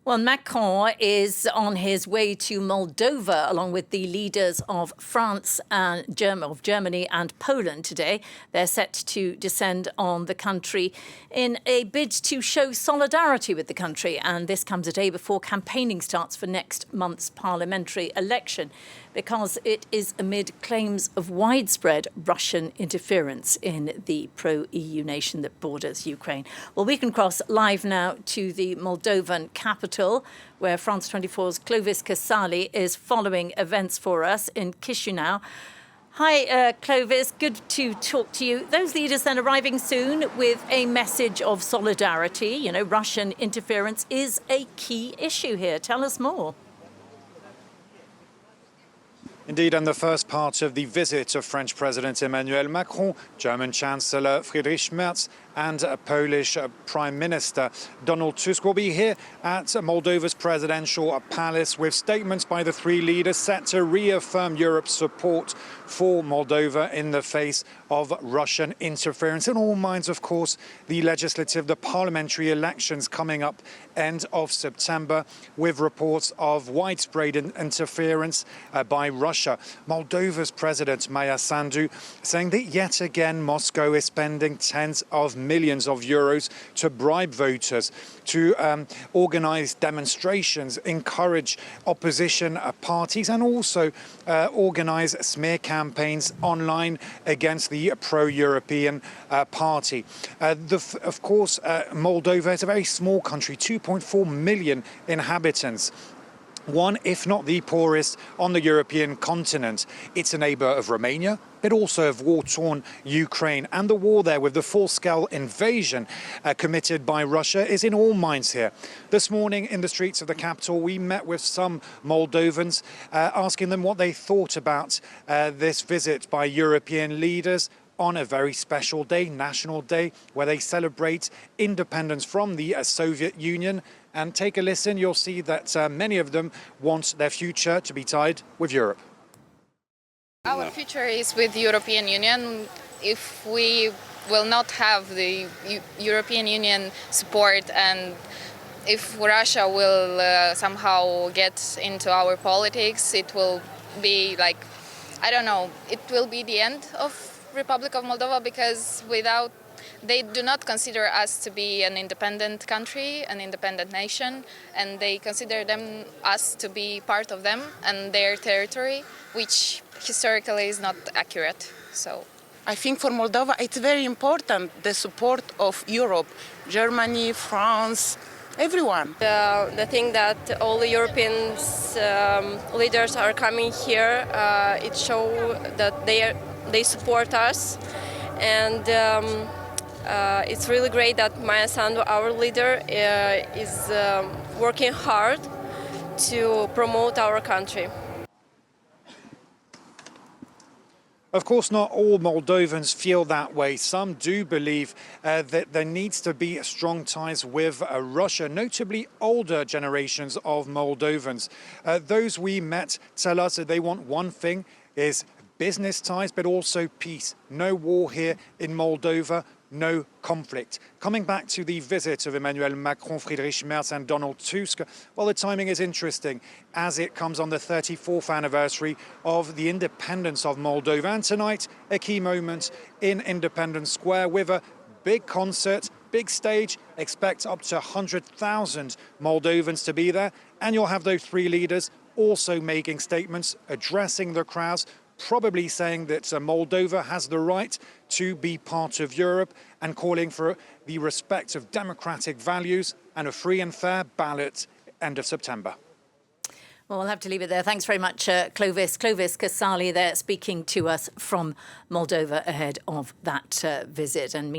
Well, Macron is on his way to Moldova, along with the leaders of France and Germany and Poland today. They're set to descend on the country in a bid to show solidarity with the country. And this comes a day before campaigning starts for next month's parliamentary election, because it is amid claims of widespread Russian interference in the pro-EU nation that borders Ukraine. Well, we can cross live now to the Moldovan capital, where France 24's Clovis Casali is following events for us in Chisinau. Hi, Clovis. Good to talk to you. Those leaders then arriving soon with a message of solidarity. You know, Russian interference is a key issue here. Tell us more. Indeed, and the first part of the visit of French President Emmanuel Macron, German Chancellor Friedrich Merz, and Polish Prime Minister Donald Tusk will be here at Moldova's presidential palace, with statements by the three leaders set to reaffirm Europe's support for Moldova in the face of Russian interference. In all minds, of course, the parliamentary elections coming up end of September, with reports of widespread interference by Russia. Moldova's President Maia Sandu saying that yet again Moscow is spending tens of millions of euros to bribe voters, to organize demonstrations, encourage opposition parties, and also organize smear campaigns online against the pro-European party. Of course, Moldova is a very small country, 2.4 million inhabitants. One, if not the poorest on the European continent. It's a neighbour of Romania, but also of war-torn Ukraine. And the war there, with the full-scale invasion committed by Russia, is in all minds here. This morning in the streets of the capital, we met with some Moldovans, asking them what they thought about this visit by European leaders on a very special day, National Day, where they celebrate independence from the Soviet Union. And take a listen, you'll see that many of them want their future to be tied with Europe. Our future is with the European Union. If we will not have the European Union support, and if Russia will somehow get into our politics, it will be like, I don't know, it will be the end of Republic of Moldova, because they do not consider us to be an independent country, an independent nation, and they consider us to be part of them and their territory, which historically is not accurate. So I think for Moldova it's very important, the support of Europe, Germany, France, everyone. The thing that all the European leaders are coming here, it shows that they support us, and it's really great that Maia Sandu, our leader, is working hard to promote our country. Of course, not all Moldovans feel that way. Some do believe that there needs to be strong ties with Russia, notably older generations of Moldovans. Those we met tell us that they want one thing, is business ties, but also peace. No war here in Moldova, no conflict. Coming back to the visit of Emmanuel Macron, Friedrich Merz and Donald Tusk, well, the timing is interesting as it comes on the 34th anniversary of the independence of Moldova. And tonight, a key moment in Independence Square with a big concert, big stage. Expect up to 100,000 Moldovans to be there. And you'll have those three leaders also making statements, addressing the crowds, probably saying that Moldova has the right to be part of Europe, and calling for the respect of democratic values and a free and fair ballot end of September. Well, we'll have to leave it there. Thanks very much, Clovis. Clovis Casali there speaking to us from Moldova ahead of that visit. And